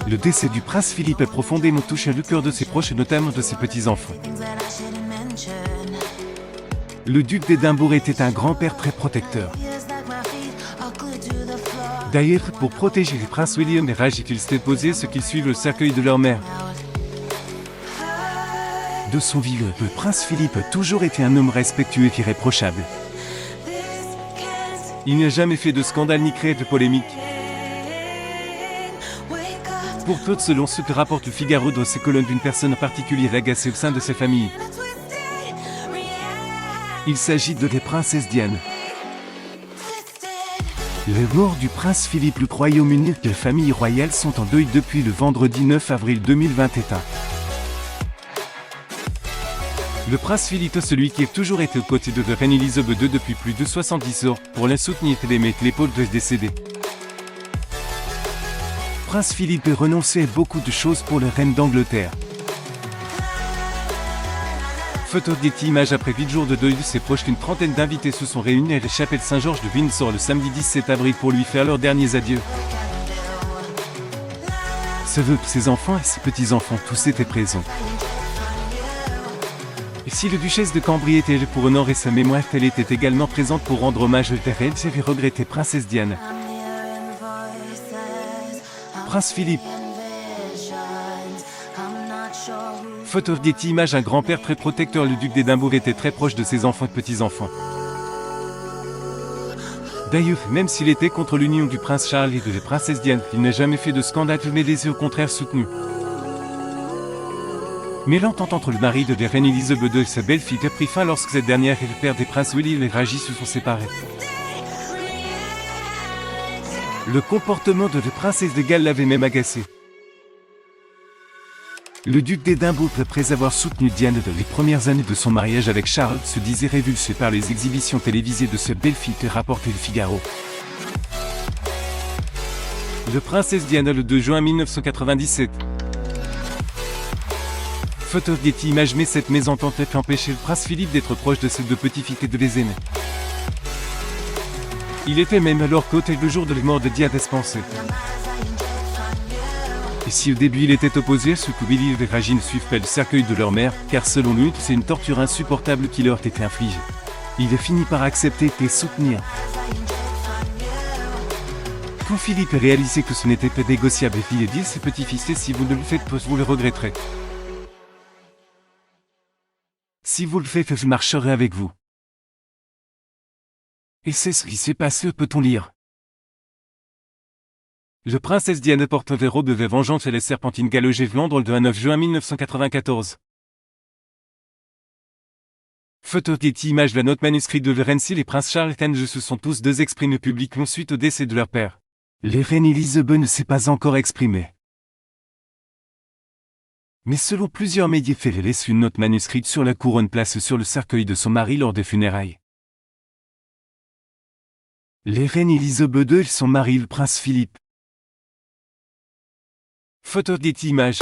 Le décès du prince Philippe a profondément touché le cœur de ses proches et notamment de ses petits-enfants. Le duc d'Édimbourg était un grand-père très protecteur. D'ailleurs, pour protéger les princes William et Raj, il s'était posé ceux qui suivent le cercueil de leur mère. De son vivant, le prince Philippe a toujours été un homme respectueux et irréprochable. Il n'a jamais fait de scandale ni créé de polémique. Pour Claude, selon ce que rapporte le Figaro dans ses colonnes d'une personne particulière agacée au sein de sa famille. Il s'agit de la princesse Diane. La mort du prince Philippe, le Royaume-Uni et la famille royale sont en deuil depuis le vendredi 9 avril 2021. Le prince Philippe, celui qui a toujours été aux côtés de la reine Elisabeth II depuis plus de 70 ans, pour la soutenir et l'aimer, l'épaule de décédé. Prince Philippe a renoncé à beaucoup de choses pour la reine d'Angleterre. Photo Getty Images. Après 8 jours de deuil de ses proches, une trentaine d'invités se sont réunis à la chapelle Saint-Georges de Windsor le samedi 17 avril pour lui faire leurs derniers adieux. Ses vœux, ses enfants et ses petits-enfants, tous étaient présents. Et si la duchesse de Cambrai était là pour honorer sa mémoire, elle était également présente pour rendre hommage à la reine et regretter princesse Diane. Prince Philippe. Photo Getty Images. Un grand-père très protecteur, le duc d'Édimbourg était très proche de ses enfants et petits-enfants. D'ailleurs, même s'il était contre l'union du prince Charles et de la princesse Diane, il n'a jamais fait de scandale, mais les a au contraire soutenus. Mais l'entente entre le mari de la reine Elisabeth II et sa belle-fille a pris fin lorsque cette dernière et le père des princes William et Raj se sont séparés. Le comportement de la princesse de Galles l'avait même agacé. Le duc d'Édimbourg, après avoir soutenu Diane dans les premières années de son mariage avec Charles, se disait révulsé par les exhibitions télévisées de sa belle-fille, que rapportait le Figaro. Le princesse Diana, le 2 juin 1997. Photo Getty Images. Mais cette mésentente a empêché le prince Philippe d'être proche de ses deux petites-filles et de les aimer. Il était même alors côté le jour de la mort de Diane pensé. Et si au début il était opposé à ce que Willy et Raj ne suivent pas le cercueil de leur mère, car selon lui, c'est une torture insupportable qui leur était infligée. Il a fini par accepter et soutenir. Quand Philippe a réalisé que ce n'était pas négociable, il a dit à ses petits-fils: si vous ne le faites pas, vous le regretterez. Si vous le faites, je marcherai avec vous. Et c'est ce qui s'est passé, peut-on lire. Le princesse Diane porte des robes de vengeance et les serpentines galeuges Londres le 9 juin 1994. Photo Getty Images. La note manuscrite de Rennes. Les princes Charles et Anne se sont tous deux exprimés publiquement suite au décès de leur père. La reine Elisabeth ne s'est pas encore exprimée. Mais selon plusieurs médias, elle laisse une note manuscrite sur la couronne place sur le cercueil de son mari lors des funérailles. La reine Elisabeth II et son mari le prince Philippe. Photo Getty Images.